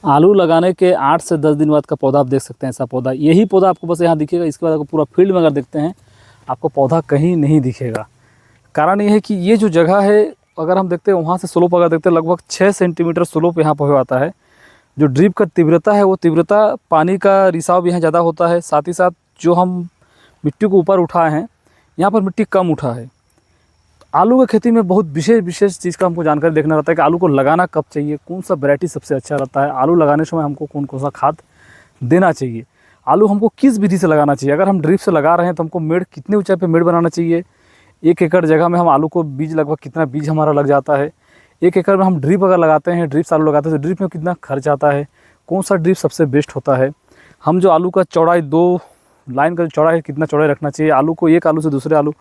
आलू लगाने के 8 से 10 दिन बाद का पौधा आप देख सकते हैं। ऐसा पौधा, यही पौधा आपको बस यहाँ दिखेगा। इसके बाद आपको पूरा फील्ड में अगर देखते हैं आपको पौधा कहीं नहीं दिखेगा। कारण ये है कि ये जो जगह है, अगर हम देखते हैं वहाँ से स्लोप अगर देखते हैं लगभग 6 सेंटीमीटर स्लोप यहाँ पर हो आता है। जो ड्रिप का तीव्रता है वो तीव्रता, पानी का रिसाव भी यहाँ ज़्यादा होता है। साथ ही साथ जो हम मिट्टी को ऊपर उठाए हैं यहाँ पर मिट्टी कम उठा है। आलू की खेती में बहुत विशेष चीज़ का हमको जानकारी देखना रहता है कि आलू को लगाना कब चाहिए, कौन सा वैरायटी सबसे अच्छा रहता है, आलू लगाने समय हमको कौन कौन सा खाद देना चाहिए, आलू हमको किस विधि से लगाना चाहिए। अगर हम ड्रिप से लगा रहे हैं तो हमको मेड़ कितने ऊंचाई पे मेड़ बनाना चाहिए, 1 एकड़ जगह में हम आलू को बीज लगभग कितना बीज हमारा लग जाता है, 1 एकड़ में हम ड्रिप अगर लगाते हैं, ड्रिप से आलू लगाते हैं तो ड्रिप में कितना खर्च आता है, कौन सा ड्रिप सबसे बेस्ट होता है, हम जो आलू का चौड़ाई 2 लाइन का जो चौड़ाई है कितना चौड़ाई रखना चाहिए, आलू को एक आलू से दूसरे आलू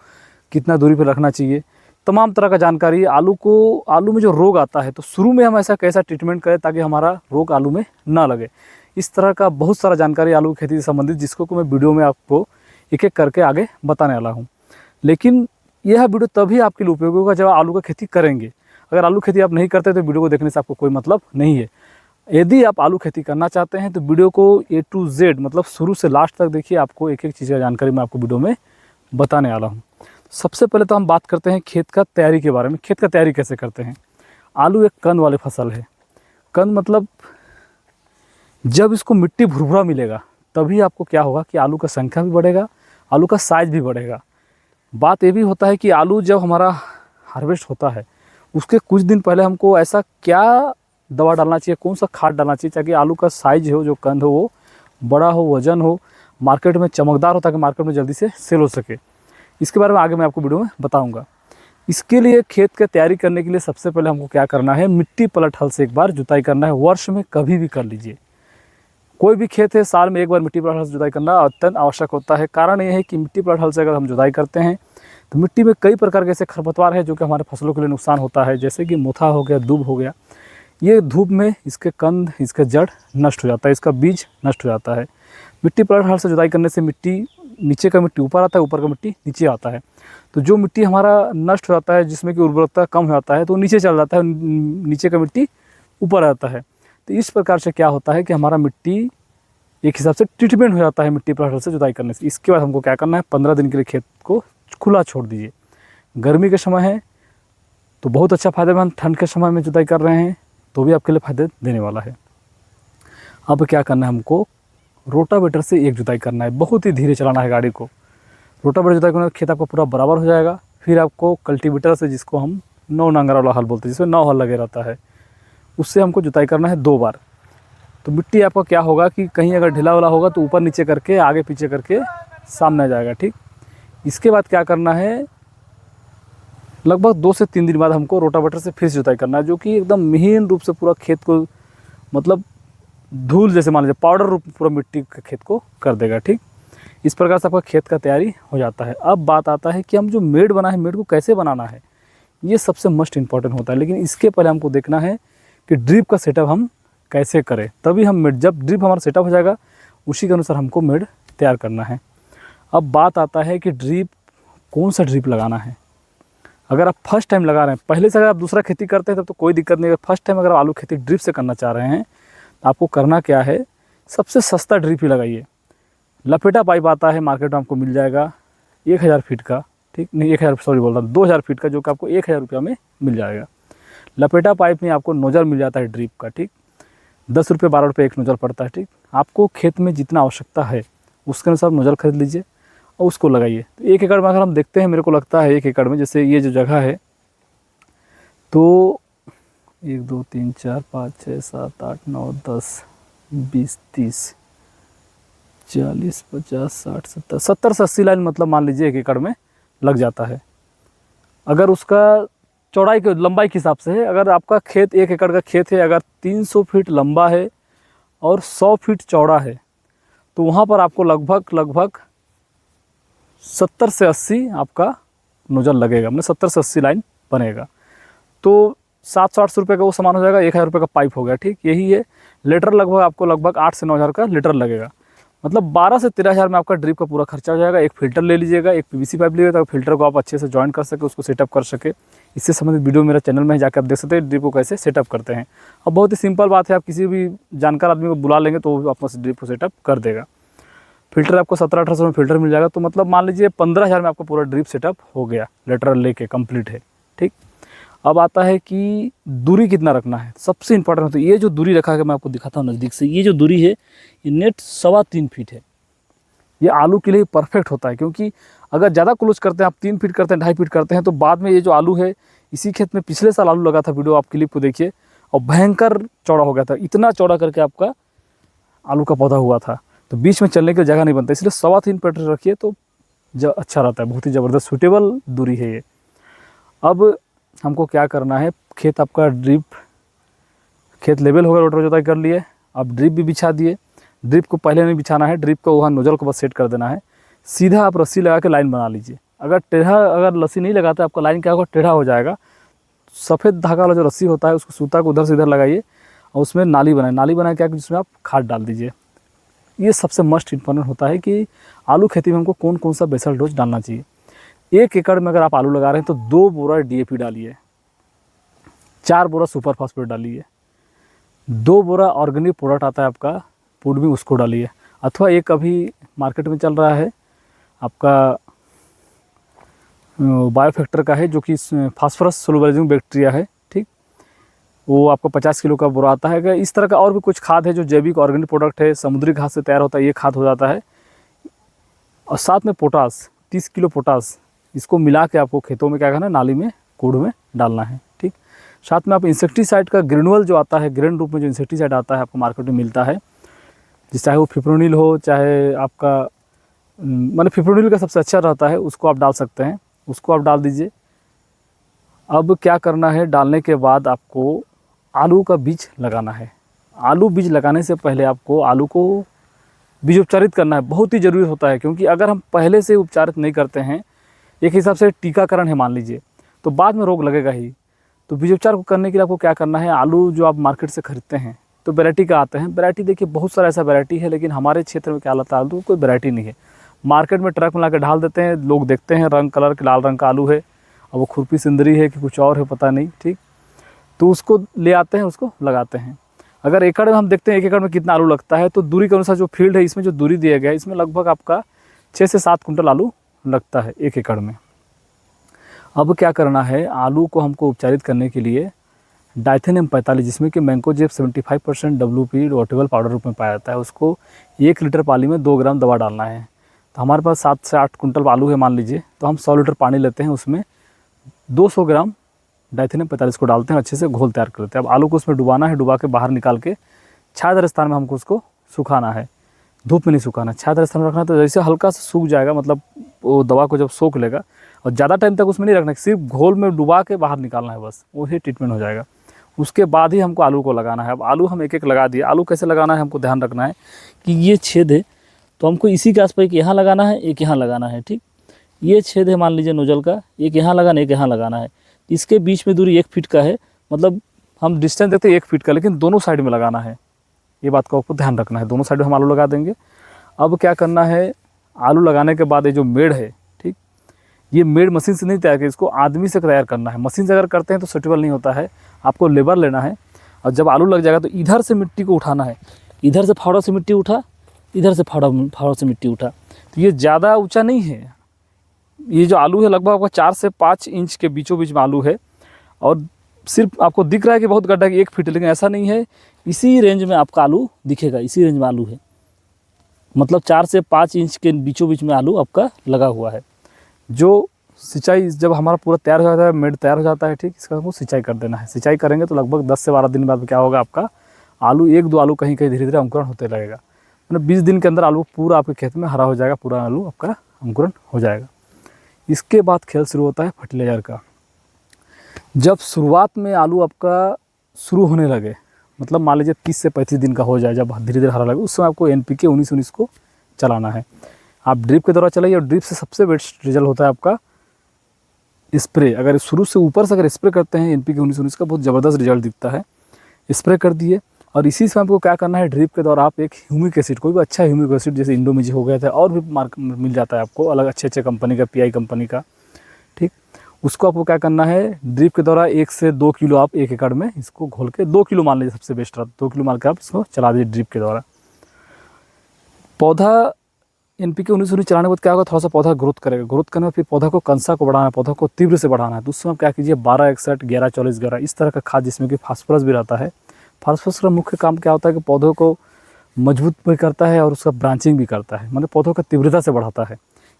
कितना दूरी पर रखना चाहिए, तमाम तरह का जानकारी। आलू में जो रोग आता है तो शुरू में हम ऐसा कैसा ट्रीटमेंट करें ताकि हमारा रोग आलू में ना लगे। इस तरह का बहुत सारा जानकारी आलू की खेती से संबंधित, जिसको मैं वीडियो में आपको एक एक करके आगे बताने वाला हूँ। लेकिन यह वीडियो तभी आपके लिए उपयोगी होगा जब आलू का खेती करेंगे। अगर आलू खेती आप नहीं करते तो वीडियो को देखने से आपको कोई मतलब नहीं है। यदि आप आलू खेती करना चाहते हैं तो वीडियो को A to Z मतलब शुरू से लास्ट तक देखिए, आपको एक एक चीज़ का जानकारी मैं आपको वीडियो में बताने वाला हूँ। सबसे पहले तो हम बात करते हैं खेत का तैयारी के बारे में। खेत का तैयारी कैसे करते हैं। आलू एक कंद वाली फसल है। कंद मतलब जब इसको मिट्टी भुरभुरा मिलेगा तभी आपको क्या होगा कि आलू का संख्या भी बढ़ेगा, आलू का साइज़ भी बढ़ेगा। बात ये भी होता है कि आलू जब हमारा हार्वेस्ट होता है उसके कुछ दिन पहले हमको ऐसा क्या दवा डालना चाहिए, कौन सा खाद डालना चाहिए ताकि आलू का साइज हो, जो कंद हो वो बड़ा हो, वजन हो, मार्केट में चमकदार हो, ताकि मार्केट में जल्दी से सेल हो सके। इसके बारे में आगे मैं आपको वीडियो में बताऊंगा। इसके लिए खेत की तैयारी करने के लिए सबसे पहले हमको क्या करना है, मिट्टी पलट हल से एक बार जुताई करना है। वर्ष में कभी भी कर लीजिए, कोई भी खेत है साल में एक बार मिट्टी पलट हल से जुताई करना अत्यंत आवश्यक होता है। कारण ये है कि मिट्टी पलट हल से अगर हम जुताई करते हैं तो मिट्टी में कई प्रकार के ऐसे खरपतवार है जो कि हमारे फसलों के लिए नुकसान होता है, जैसे कि मोथा हो गया, दूब हो गया। ये धूप में इसके कंद, इसका जड़ नष्ट हो जाता है, इसका बीज नष्ट हो जाता है। मिट्टी पलट हल से जुताई करने से मिट्टी, नीचे का मिट्टी ऊपर आता है, ऊपर का मिट्टी नीचे आता है। तो जो मिट्टी हमारा नष्ट हो जाता है, जिसमें कि उर्वरकता कम हो जाता है, तो नीचे चल जाता है, नीचे का मिट्टी ऊपर आता है। तो इस प्रकार से क्या होता है कि हमारा मिट्टी एक हिसाब से ट्रीटमेंट हो जाता है मिट्टी पलट हल से जुताई करने से। इसके बाद हमको क्या करना है, 15 दिन के लिए खेत को खुला छोड़ दीजिए। गर्मी के समय है तो बहुत अच्छा फायदेमंद, ठंड के समय में जुताई कर रहे हैं तो भी आपके लिए फायदे देने वाला है। अब क्या करना है, हमको रोटावेटर से एक जुताई करना है, बहुत ही धीरे चलाना है गाड़ी को। रोटावेटर जुताई करने खेत आपका पूरा बराबर हो जाएगा। फिर आपको कल्टीवेटर से, जिसको हम 9 नांगर वाला हल बोलते हैं, जिसमें 9 हल लगे रहता है, उससे हमको जुताई करना है 2 बार। तो मिट्टी आपका क्या होगा कि कहीं अगर ढीला वाला होगा तो ऊपर नीचे करके, आगे पीछे करके सामने आ जाएगा, ठीक। इसके बाद क्या करना है, लगभग 2 से 3 दिन बाद हमको रोटावेटर से फिर जुताई करना है, जो कि एकदम महीन रूप से पूरा खेत को, मतलब धूल जैसे मान लीजिए पाउडर रूप पूरा मिट्टी के खेत को कर देगा, ठीक। इस प्रकार से आपका खेत का तैयारी हो जाता है। अब बात आता है कि हम जो मेड़ बना है, मेड़ को कैसे बनाना है, ये सबसे मोस्ट इम्पॉर्टेंट होता है। लेकिन इसके पहले हमको देखना है कि ड्रिप का सेटअप हम कैसे करें, तभी हम मेड़, जब ड्रिप हमारा सेटअप हो जाएगा उसी के अनुसार हमको मेड़ तैयार करना है। अब बात आता है कि ड्रिप, कौन सा ड्रिप लगाना है। अगर आप फर्स्ट टाइम लगा रहे हैं, पहले से अगर आप दूसरा खेती करते हैं तब तो कोई दिक्कत नहीं है। फर्स्ट टाइम अगर आलू खेती ड्रिप से करना चाह रहे हैं तो आपको करना क्या है, सबसे सस्ता ड्रिप ही लगाइए। लपेटा पाइप आता है मार्केट में, आपको मिल जाएगा 1000 फीट का, ठीक नहीं 1000, सॉरी बोल रहा हूँ, 2000 फीट का, जो कि आपको 1000 रुपया में मिल जाएगा। लपेटा पाइप में आपको नोजल मिल जाता है ड्रिप का, ठीक। 10 रुपये 12 रुपये एक नोजल पड़ता है, ठीक। आपको खेत में जितना आवश्यकता है उसके अनुसार नोजल खरीद लीजिए और उसको लगाइए। तो 1 एकड़ में अगर हम देखते हैं, मेरे को लगता है 1 एकड़ में, जैसे ये जो जगह है तो 1 2 3 4 5 6 7 8 9 10 20 30 40 50 60 70 से 80 लाइन, मतलब मान लीजिए 1 एकड़ में लग जाता है। अगर उसका चौड़ाई के, लंबाई के हिसाब से है, अगर आपका खेत 1 एकड़ का खेत है, अगर 300 फीट लंबा है और 100 फीट चौड़ा है तो वहाँ पर आपको लगभग 70 से 80 आपका नोजल लगेगा, मतलब 70 से 80 लाइन बनेगा। तो 700-800 रुपये का वो सामान हो जाएगा, 1000 रुपये का पाइप हो गया, ठीक। यही है लीटर, लगभग आपको लगभग 8 से 9 हज़ार का लीटर लगेगा। मतलब 12 से 13 हज़ार में आपका ड्रिप का पूरा खर्चा हो जाएगा। एक फ़िल्टर ले लीजिएगा, एक पीवीसी पाइप लीजिएगा ताकि फ़िल्टर को आप अच्छे से जॉइन कर सके, उसको सेटअप कर सके। इससे संबंधित वीडियो मेरा चैनल में जाकर आप देख सकते हैं ड्रिप को कैसे सेटअप करते हैं। अब बहुत ही सिंपल बात है, आप किसी भी जानकार आदमी को बुला लेंगे तो वो आपको ड्रिप को सेटअप कर देगा। फ़िल्टर आपको 1700-1800 में फ़िल्टर मिल जाएगा, तो मतलब मान लीजिए 15 हज़ार में आपका पूरा ड्रिप सेटअप हो गया, लेटरल लेके कंप्लीट है। ठीक, अब आता है कि दूरी कितना रखना है, सबसे इंपॉर्टेंट होता है। ये जो दूरी रखा है मैं आपको दिखाता हूँ नज़दीक से, ये जो दूरी है ये नेट 3.25 फीट है। ये आलू के लिए परफेक्ट होता है, क्योंकि अगर ज़्यादा क्लोज करते हैं आप, 3 फीट करते हैं, 2.5 फीट करते हैं, तो बाद में ये जो आलू है, इसी खेत में पिछले साल आलू लगा था, वीडियो आप क्लिप को देखिए, और भयंकर चौड़ा हो गया था। इतना चौड़ा करके आपका आलू का पौधा हुआ था, तो बीच में चलने की जगह नहीं बनता, इसलिए 3.25 फीट रखिए तो अच्छा रहता है। बहुत ही ज़बरदस्त सूटेबल दूरी है ये। अब हमको क्या करना है, खेत आपका ड्रिप, खेत लेवल हो गया, रोटर जोताई कर लिए, अब ड्रिप भी बिछा दिए। ड्रिप को पहले नहीं बिछाना है, ड्रिप को वहाँ नोजल को बस सेट कर देना है। सीधा आप रस्सी लगा के लाइन बना लीजिए। अगर टेढ़ा, अगर रस्सी नहीं लगाते आपका लाइन क्या होगा, टेढ़ा हो जाएगा। सफ़ेद धागा वाला जो रस्सी होता है उसको सूता को उधर से इधर लगाइए और उसमें नाली बनाए। नाली बनाए क्या, जिसमें आप खाद डाल दीजिए। ये सबसे मस्ट इम्पॉर्टेंट होता है कि आलू खेती में हमको कौन कौन सा बेसल डोज डालना चाहिए। 1 एकड़ में अगर आप आलू लगा रहे हैं तो 2 बोरा DAP डालिए, 4 बोरा सुपर फास्फेट डालिए, 2 बोरा ऑर्गेनिक प्रोडक्ट आता है आपका पुडमी, उसको डालिए। अथवा एक अभी मार्केट में चल रहा है आपका बायोफैक्टर का है, जो कि फास्फोरस सोलुबलाइजिंग बैक्टीरिया है। ठीक, वो आपको 50 किलो का बोरा आता है। अगर इस तरह का और भी कुछ खाद है जो जैविक ऑर्गेनिक प्रोडक्ट है, समुद्री घास से तैयार होता है, ये खाद हो जाता है। और साथ में पोटास, 30 किलो पोटास, इसको मिला के आपको खेतों में क्या करना है, नाली में, कूड़ में डालना है। ठीक, साथ में आप इंसेक्टिसाइड का ग्रेनुअल जो आता है, ग्रेन रूप में जो इंसेक्टिसाइड आता है आपको मार्केट में मिलता है, जिस चाहे वो फिप्रोनिल हो, चाहे आपका मतलब फिप्रोनिल का सबसे अच्छा रहता है, उसको आप डाल सकते हैं, उसको आप डाल दीजिए। अब क्या करना है, डालने के बाद आपको आलू का बीज लगाना है। आलू बीज लगाने से पहले आपको आलू को बीज उपचारित करना है, बहुत ही ज़रूरी होता है। क्योंकि अगर हम पहले से उपचारित नहीं करते हैं, एक हिसाब से टीकाकरण है मान लीजिए, तो बाद में रोग लगेगा ही। तो बीज उपचार को करने के लिए आपको क्या करना है, आलू जो आप मार्केट से खरीदते हैं तो वैरायटी का आते हैं। वैरायटी देखिए बहुत सारा ऐसा वैरायटी है, लेकिन हमारे क्षेत्र में क्या लगता है, आलू कोई वैरायटी नहीं है। मार्केट में ट्रक में ला के ढाल देते हैं, लोग देखते हैं रंग कलर के, लाल रंग का आलू है, और वो खुरपी सिंदरी है कि कुछ और है पता नहीं। ठीक, तो उसको ले आते हैं, उसको लगाते हैं। अगर एकड़ में हम देखते हैं 1 एकड़ में कितना आलू लगता है, तो दूरी के अनुसार जो फील्ड है, इसमें जो दूरी दिया गया है, इसमें लगभग आपका 6 से 7 कुंटल आलू लगता है 1 एकड़ में। अब क्या करना है, आलू को हमको उपचारित करने के लिए डाइथेनियम 45, जिसमें कि मैंकोजेब 75% WP रोटेबल पाउडर रूप में पाया जाता है, उसको 1 लीटर पानी में 2 ग्राम दवा डालना है। तो हमारे पास 7 से 8 कुंटल आलू है मान लीजिए, तो हम 100 लीटर पानी लेते हैं, उसमें 200 ग्राम डाइथेनियम 45 को डालते हैं, अच्छे से घोल तैयार करते हैं। अब आलू को उसमें डुबाना है, डुबा के बाहर निकाल के छायादार स्थान में हमको उसको सुखाना है, धूप में नहीं सुखाना, छायादार स्थान में रखना। तो जैसे हल्का सा सूख जाएगा, मतलब वो दवा को जब सोख लेगा, और ज़्यादा टाइम तक उसमें नहीं रखना, सिर्फ घोल में डुबा के बाहर निकालना है, बस वही ट्रीटमेंट हो जाएगा। उसके बाद ही हमको आलू को लगाना है। अब आलू हम एक एक लगा दिए। आलू कैसे लगाना है, हमको ध्यान रखना है कि ये छेद है, तो हमको इसी के आसपास एक यहाँ लगाना है, एक यहाँ लगाना है। ठीक, ये छेद है मान लीजिए नोजल का, एक यहाँ लगाना, एक यहाँ लगाना है। इसके बीच में दूरी 1 फीट का है, मतलब हम डिस्टेंस देखते हैं 1 फीट का, लेकिन दोनों साइड में लगाना है। ये बात को आपको ध्यान रखना है, दोनों साइड में हम आलू लगा देंगे। अब क्या करना है, आलू लगाने के बाद ये जो मेड़ है, ठीक, ये मेड़ मशीन से नहीं तैयार की, इसको आदमी से तैयार करना है। मशीन से अगर करते हैं तो सूटेबल नहीं होता है, आपको लेबर लेना है। और जब आलू लग जाएगा तो इधर से मिट्टी को उठाना है, इधर से फावड़ा से मिट्टी उठा, इधर से फावड़ा से मिट्टी उठा। तो ये ज़्यादा ऊंचा नहीं है, ये जो आलू है लगभग आपका 4 से 5 इंच के बीचों बीच में आलू है। और सिर्फ आपको दिख रहा है कि बहुत गड्ढा है, 1 फीट, लेकिन ऐसा नहीं है। इसी रेंज में आपका आलू दिखेगा, इसी रेंज में आलू है, मतलब 4 से 5 इंच के बीचों बीच में आलू आपका लगा हुआ है। जो सिंचाई जब हमारा पूरा तैयार हो जाता है, मेड़ तैयार हो जाता है, ठीक, इसका हमको सिंचाई कर देना है। सिंचाई करेंगे तो लगभग 10 से 12 दिन बाद क्या होगा, आपका आलू 1-2 आलू कहीं कहीं धीरे धीरे अंकुरण होते रहेगा। मतलब 20 दिन के अंदर आलू पूरा आपके खेत में हरा हो जाएगा, पूरा आलू आपका अंकुरण हो जाएगा। इसके बाद खेल शुरू होता है फर्टिलाइज़र का। जब शुरुआत में आलू आपका शुरू होने लगे, मतलब मान लीजिए 30 से 35 दिन का हो जाए, जब धीरे धीरे हरा लगे, उस समय आपको NPK 19-19 को चलाना है। आप ड्रिप के द्वारा चलाइए, और ड्रिप से सबसे बेस्ट रिजल्ट होता है आपका स्प्रे। अगर शुरू से ऊपर से अगर स्प्रे करते हैं NPK 19-19 का, बहुत ज़बरदस्त रिजल्ट दिखता है। स्प्रे कर दिए। और इसी समय आपको क्या करना है, ड्रिप के द्वारा आप एक ह्यूमिक एसिड, कोई भी अच्छा ह्यूमिक एसिड जैसे इंडोमिजी हो गया था, और भी मार्केट में मिल जाता है आपको अलग अच्छे कंपनी का, पीआई कंपनी का, ठीक। उसको आपको क्या करना है, ड्रिप के द्वारा 1 से 2 किलो आप 1 एकड़ में इसको घोल के, 2 किलो मान लीजिए सबसे बेस्ट रहता है, 2 किलो मान के आप इसको चला दीजिए ड्रिप के द्वारा। पौधा NPK 19-19 चलाने के बाद क्या होगा, थोड़ा सा पौधा ग्रोथ करेगा, ग्रोथ करने में फिर पौधा को कंसा को बढ़ाना है, पौधा को तीव्र से बढ़ाना है। तो उस समय आप क्या कीजिए, 12-61, 11-40, 11 इस तरह का खाद, जिसमें कि फास्फोरस भी रहता है। फास्फोरस का मुख्य काम क्या होता है कि पौधों को मजबूत भी करता है और उसका ब्रांचिंग भी करता है, मतलब पौधों का तीव्रता से बढ़ाता है।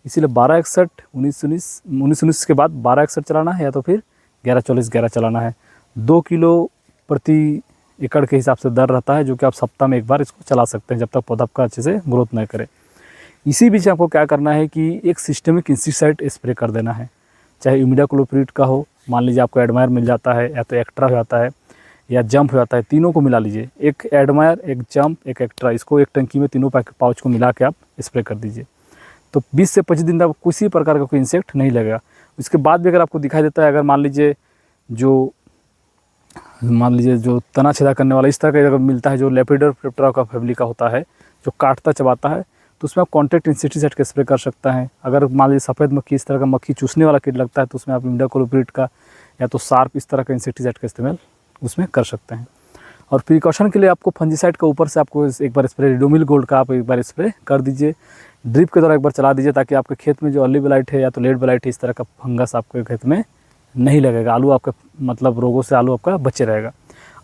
इसीलिए 12-61, 19-19 के बाद 12-61 चलाना है, या तो फिर 11-40, 11 चलाना है। 2 किलो प्रति एकड़ के हिसाब से दर रहता है, जो कि आप सप्ताह में एक बार इसको चला सकते हैं, जब तक पौधा आपका अच्छे से ग्रोथ नहीं करे। इसी बीच आपको क्या करना है कि एक सिस्टमिक इंसेक्टिसाइड स्प्रे कर देना है, चाहे इमिडाक्लोप्रिड का हो, मान लीजिए आपको एडमायर मिल जाता है, या तो एक्ट्रा हो जाता है, या जंप हो जाता है, तीनों को मिला लीजिए, एक एडमायर, एक जंप, एक एक्ट्रा, इसको एक टंकी में तीनों पाउच को मिला के आप स्प्रे कर दीजिए। तो 20 से 25 दिन तक किसी प्रकार का कोई इंसेक्ट नहीं लगेगा। उसके बाद भी अगर आपको दिखाई देता है, अगर मान लीजिए जो तना छेदा करने वाला इस तरह का अगर मिलता है, जो लेपिडोप्टेरा का फैमिली का होता है, जो काटता चबाता है, तो उसमें आप कॉन्टैक्ट इंसेक्टिसाइड का स्प्रे कर सकता है। अगर मान लीजिए सफ़ेद मक्खी, इस तरह का मक्खी चूसने वाला कीट लगता है, तो उसमें आप इमिडाक्लोप्रिड का या तो शार्प इस तरह का इंसेक्टिसाइड का इस्तेमाल उसमें कर सकते हैं। और प्रिकॉशन के लिए आपको फंजीसाइड का ऊपर से आपको एक बार स्प्रे, रिडोमिल गोल्ड का आप एक बार स्प्रे कर दीजिए, ड्रिप के द्वारा एक बार चला दीजिए, ताकि आपके खेत में जो अर्ली ब्लाइट है या तो लेट ब्लाइट है, इस तरह का फंगस आपके खेत में नहीं लगेगा। आलू आपका मतलब रोगों से आलू आपका बचे रहेगा।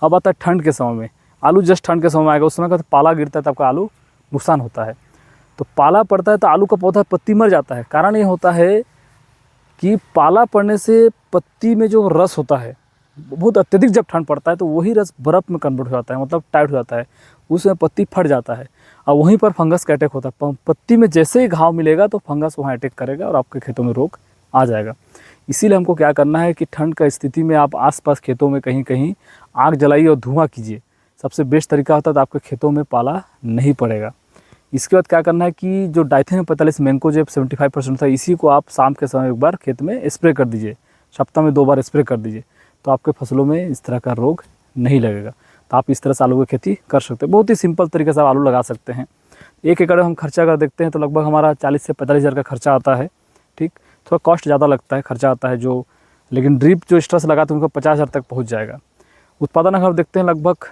अब आता है ठंड के समय में, आलू जस्ट ठंड के समय में आएगा, उस समय का तो पाला गिरता है, तो आपका आलू नुकसान होता है। तो पाला पड़ता है तो आलू का पौधा पत्ती मर जाता है। कारण ये होता है कि पाला पड़ने से पत्ती में जो रस होता है, बहुत अत्यधिक जब ठंड पड़ता है तो वही रस बर्फ़ में कन्वर्ट हो जाता है, मतलब टाइट हो जाता है, उसमें पत्ती फट जाता है, और वहीं पर फंगस का अटैक होता है। पत्ती में जैसे ही घाव मिलेगा तो फंगस वहाँ अटैक करेगा और आपके खेतों में रोग आ जाएगा। इसीलिए हमको क्या करना है कि ठंड का स्थिति में आप आसपास खेतों में कहीं कहीं आग जलाइए और धुआं कीजिए, सबसे बेस्ट तरीका होता है, तो आपके खेतों में पाला नहीं पड़ेगा। इसके बाद क्या करना है कि जो डाइथेन 45 मैंकोजेब 75% था, इसी को आप शाम के समय एक बार खेत में स्प्रे कर दीजिए, सप्ताह में 2 बार स्प्रे कर दीजिए, तो आपके फसलों में इस तरह का रोग नहीं लगेगा। तो आप इस तरह से आलू की खेती कर सकते हैं। बहुत ही सिंपल तरीके से आप आलू लगा सकते हैं। 1 एकड़ हम खर्चा अगर देखते हैं तो लगभग हमारा 40 से 45 हज़ार का खर्चा आता है, ठीक। थोड़ा कॉस्ट ज़्यादा लगता है, खर्चा आता है जो, लेकिन ड्रिप जो एक्स्ट्रा से लगाते हैं उनको 50 हज़ार तक पहुँच जाएगा। उत्पादन अगर देखते हैं लगभग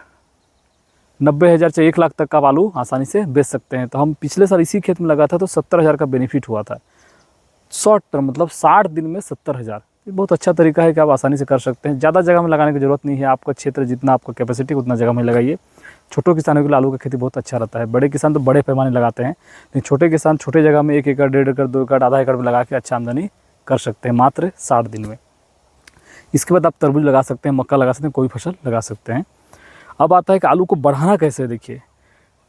90 हज़ार से 1 लाख तक का आलू आसानी से बेच सकते हैं। तो हम पिछले साल इसी खेत में लगा था तो 70 हज़ार का बेनिफिट हुआ था, शॉर्ट टर्म, मतलब 60 दिन में 70 हज़ार। ये बहुत अच्छा तरीका है कि आप आसानी से कर सकते हैं। ज़्यादा जगह में लगाने की ज़रूरत नहीं है, आपका क्षेत्र जितना आपका कैपेसिटी उतना जगह में लगाइए। छोटे किसानों के लिए आलू की खेती बहुत अच्छा रहता है। बड़े किसान तो बड़े पैमाने लगाते हैं, लेकिन छोटे किसान छोटे जगह में 1 एकड़, 1.5 एकड़, 2 एकड़, आधा एकड़ में लगा के अच्छा आमदनी कर सकते हैं मात्र 60 दिन में। इसके बाद आप तरबूज लगा सकते हैं, मक्का लगा सकते हैं, कोई फसल लगा सकते हैं। अब आता है कि आलू को बढ़ाना कैसे। देखिए,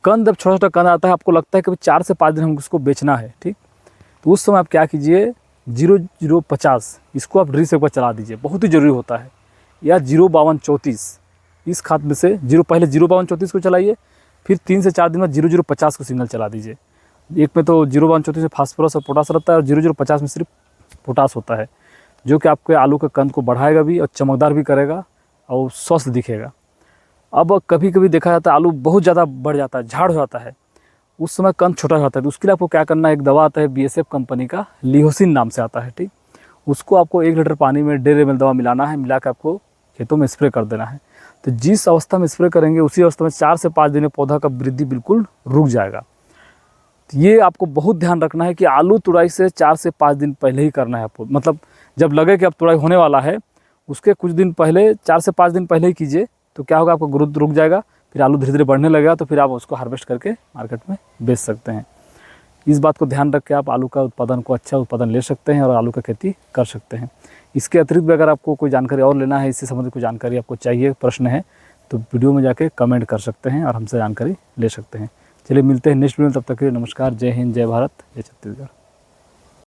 कंद जब छोटा छोटा कंद आता है, आपको लगता है कि 4 से 5 दिन हमको उसको बेचना है, ठीक। तो उस समय आप क्या कीजिए, 0050 इसको आप ड्रिप से एक बार चला दीजिए, बहुत ही ज़रूरी होता है। या 05234 इस खाद में से पहले 05234 को चलाइए, फिर 3 से 4 दिन में 0050 को सिग्नल चला दीजिए। एक में तो 05234 में फास्फोरस और पोटास रहता है, और 0050 में सिर्फ पोटास होता है, जो कि आपके आलू के कंद को बढ़ाएगा भी और चमकदार भी करेगा और स्वस्थ दिखेगा। अब कभी कभी देखा जाता है आलू बहुत ज़्यादा बढ़ जाता है, झाड़ हो जाता है, उस समय कंद छोटा जाता है, तो उसके लिए आपको क्या करना है, एक दवा आता है BSF कंपनी का, लिहोसिन नाम से आता है, ठीक। उसको आपको 1 लीटर पानी में 1.5 ml दवा मिलाना है, मिला के आपको खेतों में स्प्रे कर देना है। तो जिस अवस्था में स्प्रे करेंगे उसी अवस्था में 4 से 5 दिन में पौधा का वृद्धि बिल्कुल रुक जाएगा। तो ये आपको बहुत ध्यान रखना है कि आलू तुड़ाई से 4 से 5 दिन पहले ही करना है आपको, मतलब जब लगे कि अब तुड़ाई होने वाला है उसके कुछ दिन पहले, 4 से 5 दिन पहले ही कीजिए। तो क्या होगा, आपका ग्रोथ रुक जाएगा, फिर आलू धीरे धीरे बढ़ने लगेगा, तो फिर आप उसको हार्वेस्ट करके मार्केट में बेच सकते हैं। इस बात को ध्यान रख के आप आलू का उत्पादन को अच्छा उत्पादन ले सकते हैं और आलू का खेती कर सकते हैं। इसके अतिरिक्त भी अगर आपको कोई जानकारी और लेना है, इससे संबंधित कोई जानकारी आपको चाहिए, प्रश्न है, तो वीडियो में जाके कमेंट कर सकते हैं और हमसे जानकारी ले सकते हैं। चलिए मिलते हैं नेक्स्ट वीडियो में, तब तक के लिए नमस्कार। जय हिंद, जय भारत, जय छत्तीसगढ़।